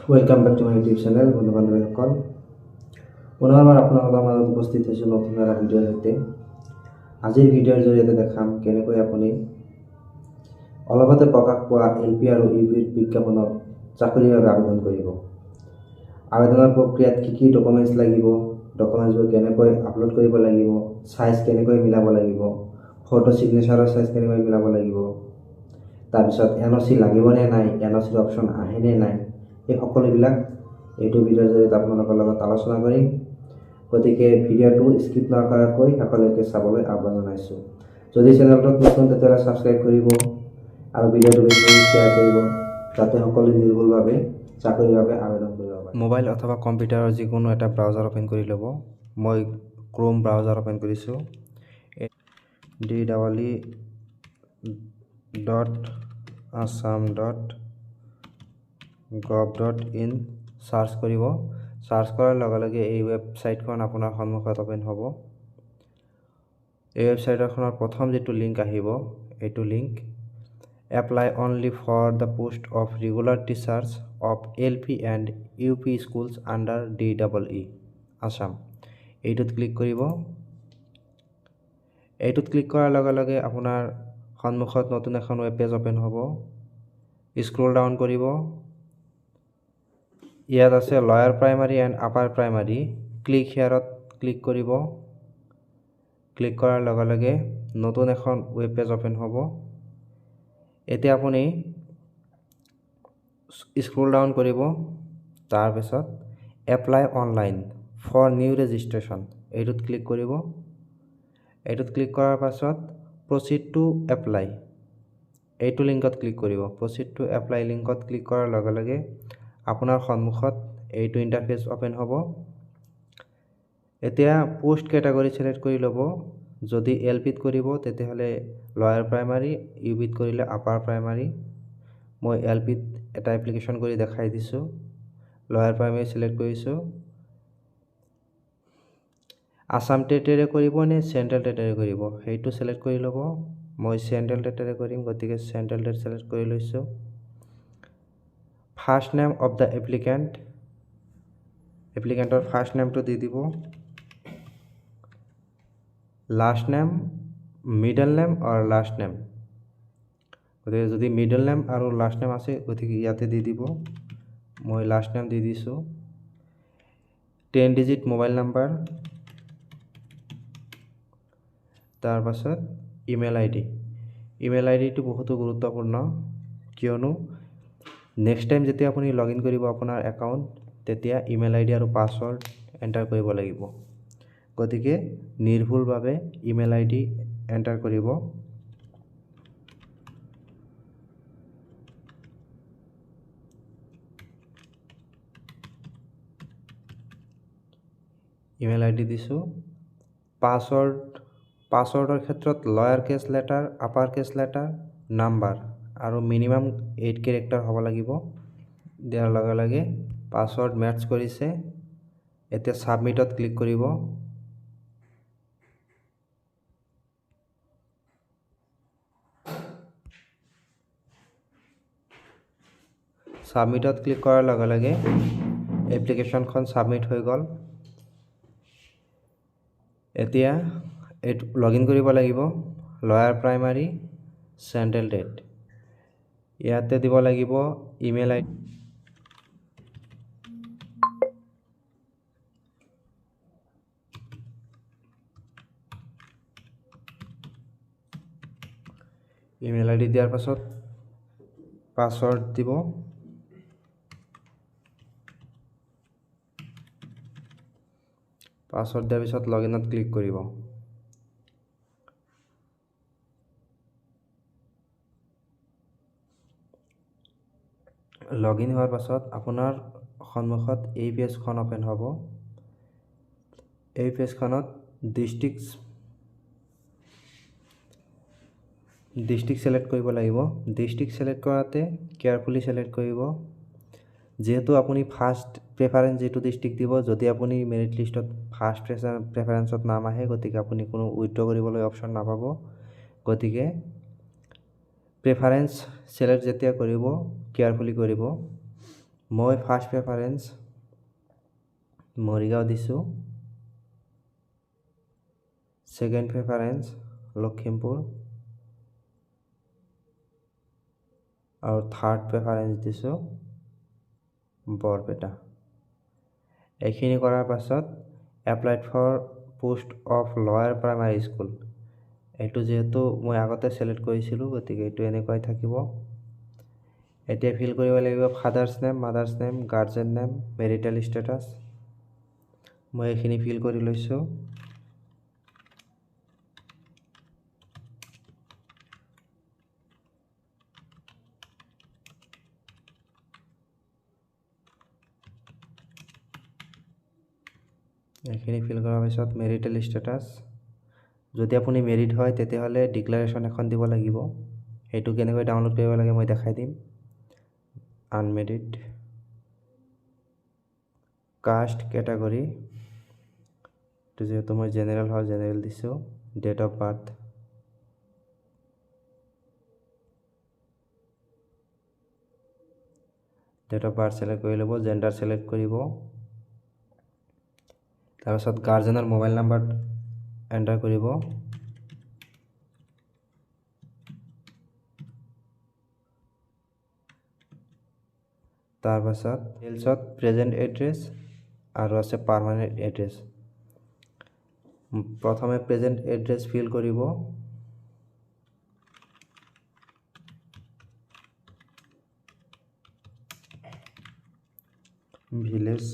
Welcome back to my YouTube channel বন্ধু বান্ধৱীসকল পুনৰবাৰ আপোনালোকৰ মাজত উপস্থিত হৈছোঁ নতুন এটা ভিডিঅ'ৰ সৈতে। আজিৰ ভিডিঅ'ৰ জৰিয়তে দেখাম কেনেকৈ আপুনি অলপতে প্ৰকাশ পোৱা LP আৰু UP বিজ্ঞাপনত চাকৰিৰ বাবে আবেদন কৰিব। আবেদনৰ প্ৰক্ৰিয়াত কি ডকুমেণ্টছ লাগিব, ডকুমেণ্টছবোৰ কেনেকৈ আপলোড কৰিব লাগিব, সাইজ কেনেকৈ মিলাব লাগিব, ফটো সিগনেচাৰৰ সাইজ কেনেকৈ মিলাব লাগিব, তাৰপিছত NOC লাগিবনে নাই, NOCৰ অপশ্যন আহেনে নাই, এই সকলোবিলাক এইটো ভিডিঅ'ৰ জৰিয়তে আপোনালোকৰ লগত আলোচনা কৰিম। গতিকে ভিডিঅ'টো স্কিপ নকৰাকৈ শেষলৈকে চাবলৈ আহ্বান জনাইছোঁ। যদি চেনেলটোত নতুন তেতিয়াহ'লে ছাবস্ক্ৰাইব কৰিব আৰু ভিডিঅ'টো বেছি শ্বেয়াৰ কৰিব যাতে সকলোৱে নিৰ্ভুলভাৱে চাকৰিৰ বাবে আবেদন কৰিব পাৰে। মোবাইল অথবা কম্পিউটাৰৰ যিকোনো এটা ব্ৰাউজাৰ অ'পেন কৰি ল'ব। মই ক্ৰোম ব্ৰাউজাৰ অ'পেন কৰিছোঁ। www.assam.gov.in সাৰ্চ কৰিব। সাৰ্চ কৰাৰ লগে লগে এই ৱেবছাইটখন আপোনাৰ সন্মুখত অ'পেন হ'ব। এই ৱেবছাইটখনৰ প্ৰথম যিটো লিংক আহিব, এইটো link apply only for the post of regular teachers of LP and UP schools under DEE Assam. এইটোত ক্লিক কৰিব। এইটোত ক্লিক কৰাৰ লগে লগে আপোনাৰ সন্মুখত নতুন এখন ৱেব পেজ অ'পেন হ'ব। স্ক্ৰল ডাউন কৰিব। ইয়াত আছে lower primary and upper primary. Click হিয়াৰত ক্লিক কৰিব। ক্লিক কৰাৰ লগে লগে নতুন এখন ৱেব পেজ অ'পেন হ'ব। এতিয়া আপুনি স্ক্ৰল ডাউন কৰিব। তাৰপিছত apply online for new registration এইটোত ক্লিক কৰিব। এইটোত ক্লিক কৰাৰ পাছত প্ৰচিড টু এপ্লাই এইটো লিংকত ক্লিক কৰিব। প্ৰচিড টু এপ্লাই লিংকত ক্লিক কৰাৰ লগে লগে আপোনাৰ সন্মুখত এইটো ইণ্টাৰফেচ অ'পেন হ'ব। এতিয়া পোষ্ট কেটেগৰী চিলেক্ট কৰি ল'ব। যদি LPত কৰিব তেতিয়াহ'লে লয়াৰ প্ৰাইমাৰী, UPত কৰিলে আপাৰ প্ৰাইমাৰী। মই LPত এটা এপ্লিকেশ্যন কৰি দেখাই দিছোঁ। লয়াৰ প্ৰাইমাৰী চিলেক্ট কৰিছোঁ। আছাম টেটেৰে কৰিব নে চেণ্ট্ৰেল টেটেৰে কৰিব সেইটো চিলেক্ট কৰি ল'ব। মই চেণ্ট্ৰেল টেটেৰে কৰিম, গতিকে চেণ্ট্ৰেল টেট চিলেক্ট কৰি লৈছোঁ। ফাৰ্ষ্ট নেম অফ দ্য এপ্লিকেণ্টৰ ফাৰ্ষ্ট নেমটো দি দিব। লাষ্ট নেম, মিডল নেম আৰু লাষ্ট নেম। গতিকে যদি মিডল নেম আৰু লাষ্ট নেম আছে গতিকে ইয়াতে দি দিব। মই লাষ্ট নেম দি দিছোঁ। 10 ডিজিট মোবাইল নাম্বাৰ, তাৰপাছত ইমেইল আইডি। ইমেইল আইডিটো বহুতো গুৰুত্বপূৰ্ণ, কিয়নো নেক্সট টাইম যেতিয়া আপুনি লগ ইন কৰিব আপোনাৰ একাউণ্ট তেতিয়া ইমেইল আইডি আৰু পাছৱৰ্ড এণ্টাৰ কৰিব লাগিব। গতিকে নিৰ্ভুলভাৱে ইমেইল আইডি এণ্টাৰ কৰিব। ইমেইল আইডি দিছোঁ। পাছৱৰ্ডৰ ক্ষেত্ৰত lower case letter, upper case letter, number আৰু মিনিমাম 8 কেৰেক্টাৰ হ'ব লাগিব। দিয়াৰ লগে লগে পাছৱৰ্ড মেটচ কৰিছে। এতিয়া ছাবমিটত ক্লিক কৰিব। ছাবমিটত ক্লিক কৰাৰ লগে লগে এপ্লিকেশ্যনখন ছাবমিট হৈ গ'ল। এতিয়া এইটো লগ ইন কৰিব লাগিব। Lower primary, central TET. ইয়াতে দিব লাগিব ইমেইল আইডি। ইমেইল আইডি দিয়াৰ পাছত পাছৱৰ্ড দিব। পাছৱৰ্ড দিয়াৰ পিছত লগ ইনত ক্লিক কৰিব। লগ ইন হোৱাৰ পাছত আপোনাৰ সন্মুখত এই পেজখন অ'পেন হ'ব। এই পেজখনত ডিষ্ট্ৰিক্ট চিলেক্ট কৰিব লাগিব। ডিষ্ট্ৰিক্ট চিলেক্ট কৰাতে কেয়াৰফুলি চিলেক্ট কৰিব। যিহেতু আপুনি ফাৰ্ষ্ট প্ৰেফাৰেঞ্চ যিটো ডিষ্ট্ৰিক্ট দিব, যদি আপুনি মেৰিট লিষ্টত ফাৰ্ষ্ট প্ৰেফাৰেঞ্চত নাম আহে গতিকে আপুনি কোনো উইথড্ৰ কৰিবলৈ অপশ্যন নাপাব। গতিকে প্ৰেফাৰেঞ্চ চিলেক্ট যেতিয়া কৰিব কেয়াৰফুলি কৰিব। মই ফাৰ্ষ্ট প্ৰেফাৰেঞ্চ মৰিগাঁও দিছোঁ, ছেকেণ্ড প্ৰেফাৰেঞ্চ লখিমপুৰ আৰু থাৰ্ড প্ৰেফাৰেঞ্চ দিছোঁ বৰপেটা। এইখিনি কৰাৰ পাছত applied for post of lower primary school, এইটো যিহেতু মই আগতে ছিলেক্ট কৰিছিলোঁ গতিকে এইটো এনেকুৱাই থাকিব। এতিয়া ফিল কৰিব লাগিব father's name, mothers name, guardian name, marital status. মই এইখিনি ফিল কৰি লৈছোঁ। এইখিনি ফিল কৰাৰ পিছত মেৰিটেল ষ্টেটাছ, যদি আপুনি মেৰিড হয় তেতিয়াহ'লে ডিক্লাৰেশ্যন এখন দিব লাগিব। সেইটো কেনেকৈ ডাউনলোড কৰিব লাগে মই দেখাই দিম। আনমেৰিড, কাষ্ট কেটাগৰী, যিহেতু মই জেনেৰেল হয় জেনেৰেল দিছোঁ, ডেট অফ বাৰ্থ, ছিলেক্ট কৰি ল'ব, জেণ্ডাৰ ছিলেক্ট কৰিব। তাৰপিছত গাৰ্জেনৰ মোবাইল নাম্বাৰ এণ্টাৰ কৰিব। তাৰপাছত ডিটেইলছত প্ৰেজেণ্ট এড্ৰেছ আৰু আছে পাৰ্মানেণ্ট এড্ৰেছ। প্ৰথমে প্ৰেজেণ্ট এড্ৰেছ ফিল কৰিব। ভিলেজ,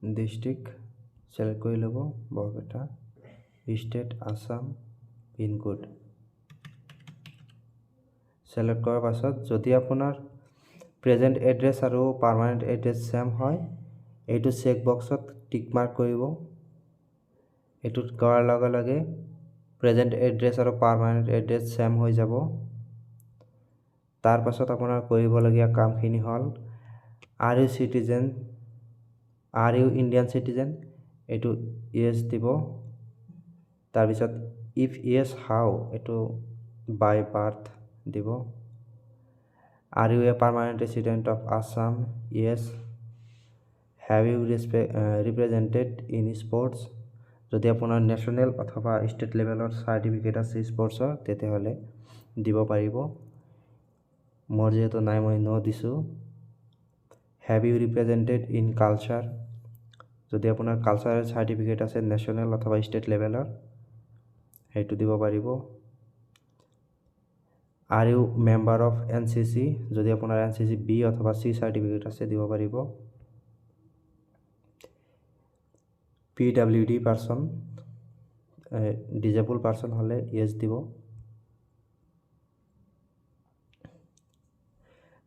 ডিষ্ট্ৰিক্ট ছিলেক্ট কৰি ল'ব Barpeta, state Assam, pincode select কৰাৰ পাছত যদি আপোনাৰ প্ৰেজেণ্ট এড্ৰেছ আৰু পাৰ্মানেণ্ট এড্ৰেছ ছেম হয় এইটো চেক বক্সত টিক মাৰ্ক কৰিব। এইটোত কৰাৰ লগে লগে প্ৰেজেণ্ট এড্ৰেছ আৰু পাৰ্মানেণ্ট এড্ৰেছ ছেম হৈ যাব। তাৰ পাছত আপোনাৰ কৰিবলগীয়া কামখিনি হ'ল are you citizen, are you Indian citizen, এইটো ইয়েছ দিব। তাৰপিছত ইফ ইয়েছ হাউ, এইটো বাই বাৰ্থ দিব। Are you a permanent resident of Assam, yes. Have you represented in sports, যদি আপোনাৰ নেশ্যনেল অথবা ষ্টেট লেভেলৰ চাৰ্টিফিকেট আছে স্পৰ্টছৰ তেতিয়াহ'লে দিব পাৰিব। মোৰ যিহেতু নাই মই ন' দিছোঁ। Have you represented in culture, যদি আপোনাৰ কালচাৰেল চাৰ্টিফিকেট আছে নেশ্যনেল অথবা ষ্টেট লেভেলৰ সেইটো দিব পাৰিব। Are you member of NCC, যদি আপোনাৰ NCC B অথবা C চাৰ্টিফিকেট আছে দিব পাৰিব। PWD পাৰ্চন, ডিজেবল পাৰ্চন হ'লে ইয়েছ দিব।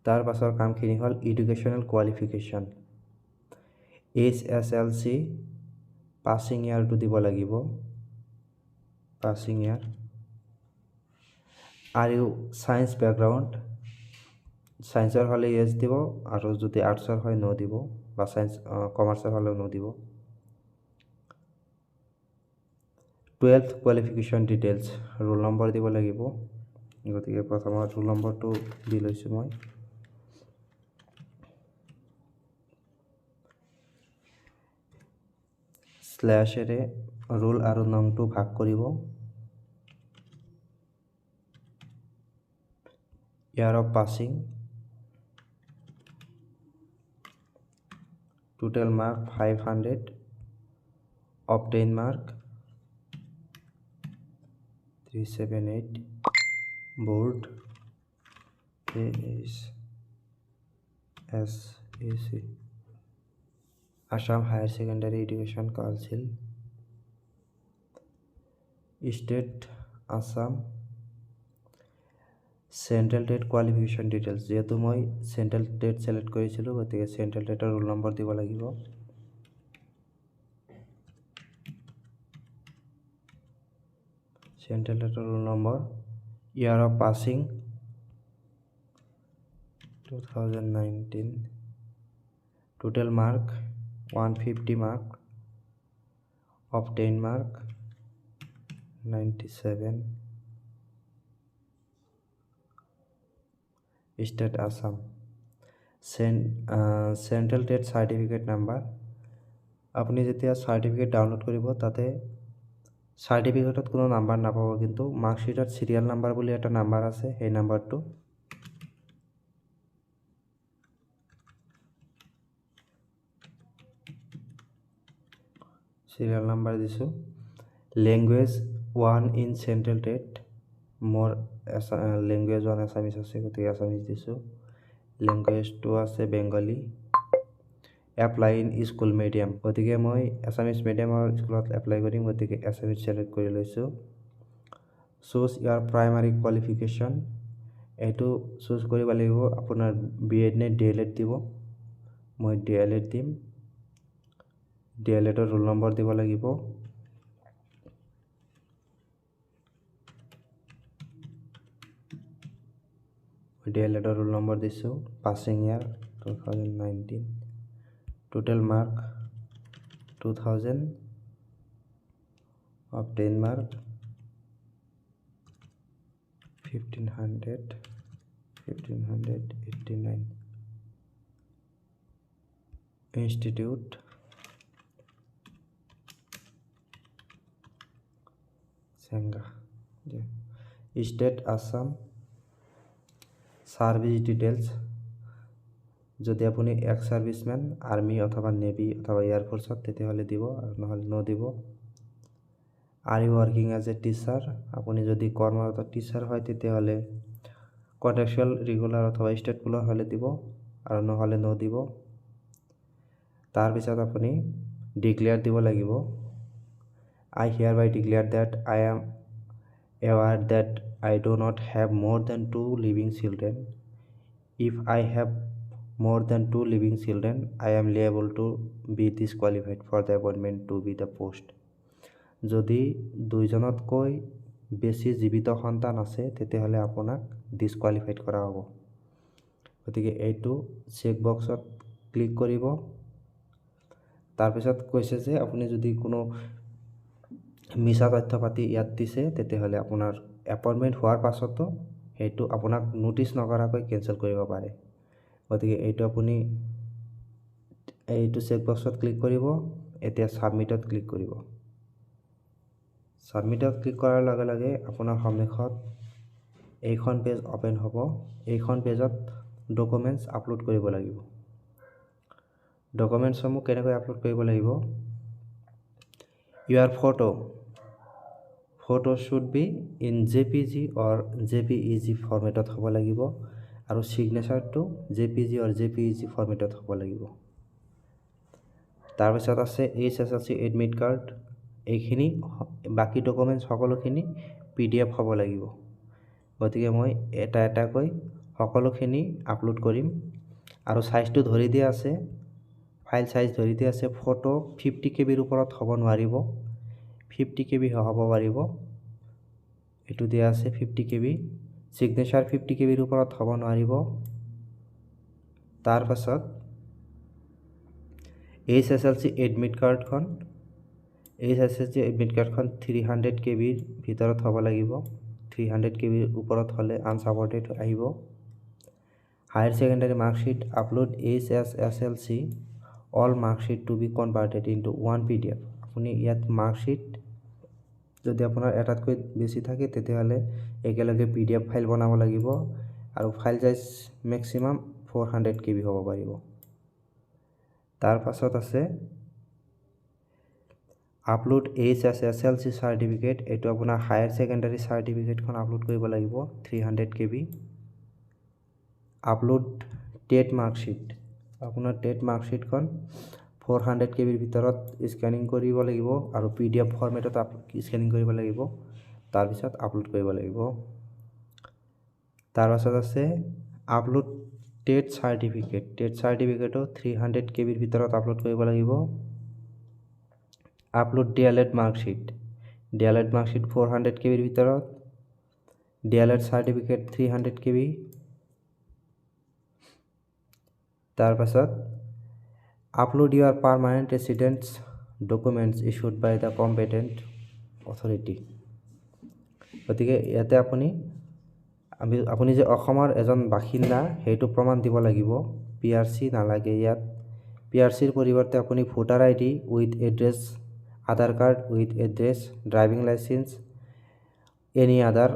তাৰ পাছৰ কামখিনি হ'ল এডুকেশ্যনেল কোৱালিফিকেশ্যন, HSLC পাছিং ইয়াৰটো দিব লাগিব, passing year. Are you science background, ছায়েন্সৰ হ'লে ইয়েছ দিব আৰু যদি আৰ্টছৰ হয় ন' দিব, বা কমাৰ্চৰ হ'লেও ন' দিব। 12th qualification details, roll number দিব লাগিব, গতিকে প্ৰথমত ৰোল নম্বৰটো দি লৈছোঁ মই। স্লেছেৰে ৰোল আৰু নংটো ভাগ কৰিব। ইয়াৰ of passing, total mark 500, obtain mark 378, board AHSAC, Assam Higher Secondary Education Council, State Assam, central TET qualification details, যিহেতু মই চেণ্ট্ৰেল টেট ছিলেক্ট কৰিছিলোঁ গতিকে চেণ্ট্ৰেল টেটৰ ৰোল নম্বৰ দিব লাগিব। চেণ্ট্ৰেল টেটৰ roll number, year of passing 2019, total mark 150 mark, obtained mark 97 State Assam Central State Certificate Number আপুনি যেতিয়া সাৰ্টিফিকেট ডাউনলোড কৰিব তাতে সার্টিফিকেটত কোনো নাম্বার নাপাব কিন্তু মার্কশিটত সিরিয়াল নাম্বার বুলি এটা নাম্বার আছে সেই নাম্বারটো সিরিয়াল নাম্বার দিছো language 1 in central TET more language 1 Assamese আছে গতিকে আসামিজ দিছো ল্যাঙ্গুয়েজ 2 আছে Bengali apply in school medium গতিকে মই আসামিজ মিডিয়ামৰ স্কুলত এপ্লাই কৰিম গতিকে আসামিজ সিলেক্ট কৰি লৈছো চুজ ইয়াৰ প্ৰাইমাৰী কোৱালিফিকেশ্যন এটো চুজ কৰিব লাগিব আপোনাৰ বিএড নে ডিএলএড দিব মই ডিএলএড দিম ডিএলএডৰ ৰোল নম্বৰ দিব লাগিব ডিএলএডৰ ৰোল নম্বৰ দিছো passing year 2019 total mark 2000 of 10 mark 1589 institute Sangha state Assam service details যদি আপুনি এক্স সার্ভিসম্যান আর্মি অথবা নেভি অথবা এয়ারফোর্সত তেতিয়াহলে দিব আর নহলে ন দিব are you working as a teacher আপুনি যদি কর্মরত টিচার হয় তেতিয়াহলে কন্ট্রাকচুয়াল রেগুলার অথবা স্টেট পুলার হলে দিব আর নহলে ন দিব তার পিছত আপুনি ডিক্লেয়ার দিব লাগিব I hereby declare that I am aware that I do not have more than 2 living children. If I have more than 2 living children, I am liable to be disqualified for the appointment to be the post. যদি দুইজনতকৈ বেছি জীবিত সন্তান আছে তেতিয়াহলে আপোনাক ডিসকুৱালিফাইড কৰা হ'ব গতিকে এইটো চেক বক্সত ক্লিক কৰিব তাৰ পিছত কৈছে যে আপুনি যদি কোনো মিছা তথ্য পাতি ইয়াত দিছে তেতিয়াহলে আপোনাৰ এপইন্টমেন্ট হোৱাৰ পাছতো হেতু আপোনাক নোটিস নকৰাকৈ কেনসেল কৰিব পাৰে গতিকে এইটো আপুনি এইটো চেক বক্সত ক্লিক কৰিব এতিয়া সাবমিটত ক্লিক কৰিব সাবমিটত ক্লিক কৰাৰ লগে লগে আপোনাৰ সন্মুখত এইখন পেজ ওপেন হ'ব এইখন পেজত ডকুমেন্টস আপলোড কৰিব লাগিব ডকুমেন্টস সমূহ কেনেকৈ আপলোড কৰিব লাগিব your photo should be in JPG or JPEG formatত হ'ব লাগিব আৰু সিগনেচাৰটো JPG or JPEG formatত হ'ব লাগিব তাৰ পিছত আছে HSLC এডমিট কাৰ্ড এইখিনি বাকি ডকুমেন্টস সকলোখিনি PDF হ'ব লাগিব গতিকে মই এটা এটাকৈ সকলোখিনি আপলোড কৰিম আৰু সাইজটো ধৰি দিয়া আছে ফাইল সাইজ ধৰি দিয়া আছে ফটো 50 KB ৰ ওপৰত হ'ব নোৱাৰিব 50 KB হ'ব পাৰিব এটো দিয়া আছে 50 KB সিগনেচাৰ 50 KB ৰ ওপৰত হ'ব নোৱাৰিব তাৰ পাছত HSLC এডমিট কাৰ্ডখন HSLC এডমিট কাৰ্ডখন 300 KB ৰ ভিতৰত হ'ব লাগিব 300 KB ৰ ওপৰত হলে আনসাপোৰ্টেড আহিব higher secondary marksheet upload HSLC all marksheet to be converted into one PDF আপুনি ইয়াত মার্কশিট যদি আপোনাৰ এটাতকৈ বেছি থাকে তেতিয়াহলে একেলগে PDF ফাইল বনাব লাগিব আৰু ফাইল সাইজ ম্যাক্সিমাম 400 KB হ'ব পাৰিব তাৰ পাছত আছে আপলোড HSLC সাৰ্টিফিকেট এটো আপোনাৰ হায়াৰ সেকেন্ডাৰী সাৰ্টিফিকেটখন আপলোড কৰিব লাগিব 300 KB আপলোড টেট মাৰ্কশিট আপোনাৰ টেট মাৰ্কশিটখন 400 KB ৰ ভিতৰত স্ক্যানিং কৰিব লাগিব আৰু PDF ফৰমেটত স্ক্যানিং কৰিব লাগিব তাৰ পিছত আপলোড কৰিব লাগিব তাৰ পাছত আছে আপলোড টেট সাৰ্টিফিকেটও 300 KB ৰ ভিতৰত আপলোড কৰিব লাগিব আপলোড ডিএলএড মাৰ্কশিট 400 KB ৰ ভিতৰত ডিএলএড সাৰ্টিফিকেট 300 KB তাৰ পাছত upload your permanent residence documents issued by the competent authority গতিকে ইয়াতে আপুনি যে অসমৰ এজন বাসিন্দা সেইটো প্ৰমাণ দিব লাগিব। PRC নালাগে ইয়াত। PRCৰ পৰিৱৰ্তে আপুনি voter ID with address, Aadhaar card with address, driving licence, any other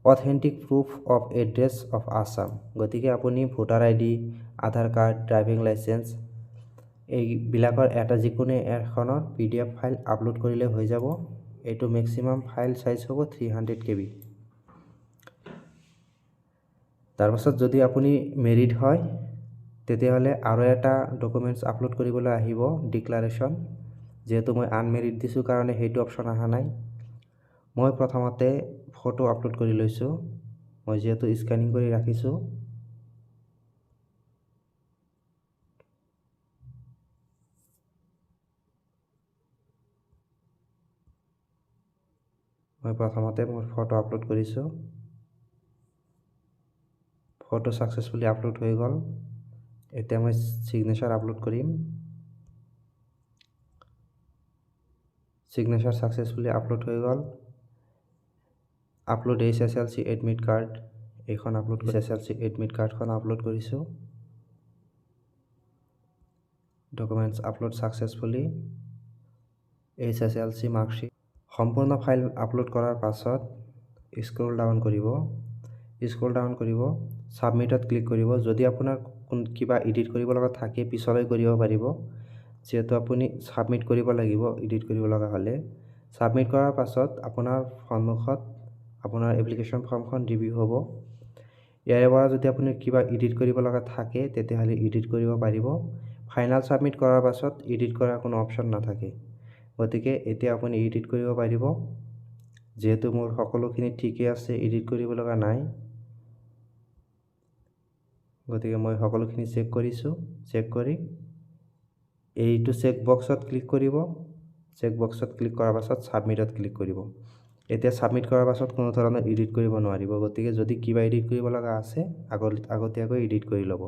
authentic proof of address of Assam. গতিকে আপুনি ভোটাৰ ID, আধাৰ কাৰ্ড, ড্ৰাইভিং লাইচেন্স এইবিলাকৰ এটা যিকোনো এখনৰ PDF ফাইল আপলোড কৰিলে হৈ যাব। এইটো মেক্সিমাম ফাইল সাইজ হ'ব 300 KB। তাৰপাছত যদি আপুনি মেৰিড হয় তেতিয়াহ'লে আৰু এটা ডকুমেণ্টছ আপলোড কৰিবলৈ আহিব, ডিক্লাৰেশ্যন। যেহেতু মই আনমেৰিড দিছোঁ কাৰণে সেইটো অপশ্যন অহা নাই। মই প্ৰথমতে ফটো আপলোড কৰি লৈছোঁ। মই যিহেতু স্কেনিং কৰি ৰাখিছোঁ, মই প্ৰথমতে মোৰ ফটো আপলোড কৰিছোঁ। ফটো ছাকচেছফুলি আপলোড হৈ গ'ল। এতিয়া মই ছিগনেচাৰ আপলোড কৰিম। ছিগনেচাৰ ছাকচেছফুলি আপলোড হৈ গ'ল। আপলোড SSLC এডমিট কাৰ্ড, এইখন আপলোড কৰি SSLC এডমিট কাৰ্ডখন আপলোড কৰিছোঁ। Documents upload successfully, SSLC marksheet. সম্পূৰ্ণ ফাইল আপলোড কৰাৰ পাছত স্ক্ৰল ডাউন কৰিব, ছাবমিটত ক্লিক কৰিব। যদি আপোনাৰ কিবা এডিট কৰিব লগা থাকে পিছলৈ কৰিব পাৰিব, যিহেতু আপুনি ছাবমিট কৰিব লাগিব এডিট কৰিব লগা হ'লে। ছাবমিট কৰাৰ পাছত আপোনাৰ সন্মুখত আপোনাৰ এপ্লিকেশ্যন ফৰ্মখন ৰিভিউ হ'ব। ইয়াৰে পৰা যদি আপুনি কিবা এডিট কৰিব লগা থাকে তেতিয়াহ'লে এডিট কৰিব পাৰিব। ফাইনেল ছাবমিট কৰাৰ পাছত এডিট কৰাৰ কোনো অপশ্যন নাথাকে। গতিকে এতিয়া আপুনি এডিট কৰিব পাৰিব। যিহেতু মোৰ সকলোখিনি ঠিকে আছে, এডিট কৰিব লগা নাই, গতিকে মই সকলোখিনি চেক কৰিছোঁ। চেক কৰি এইটো চেক বক্সত ক্লিক কৰিব। চেক বক্সত ক্লিক কৰাৰ পাছত ছাবমিটত ক্লিক কৰিব। এতিয়া ছাবমিট কৰাৰ পাছত কোনো ধৰণৰ এডিট কৰিব নোৱাৰিব। গতিকে যদি কিবা এডিট কৰিব লগা আছে আগতীয়াকৈ এডিট কৰি ল'ব।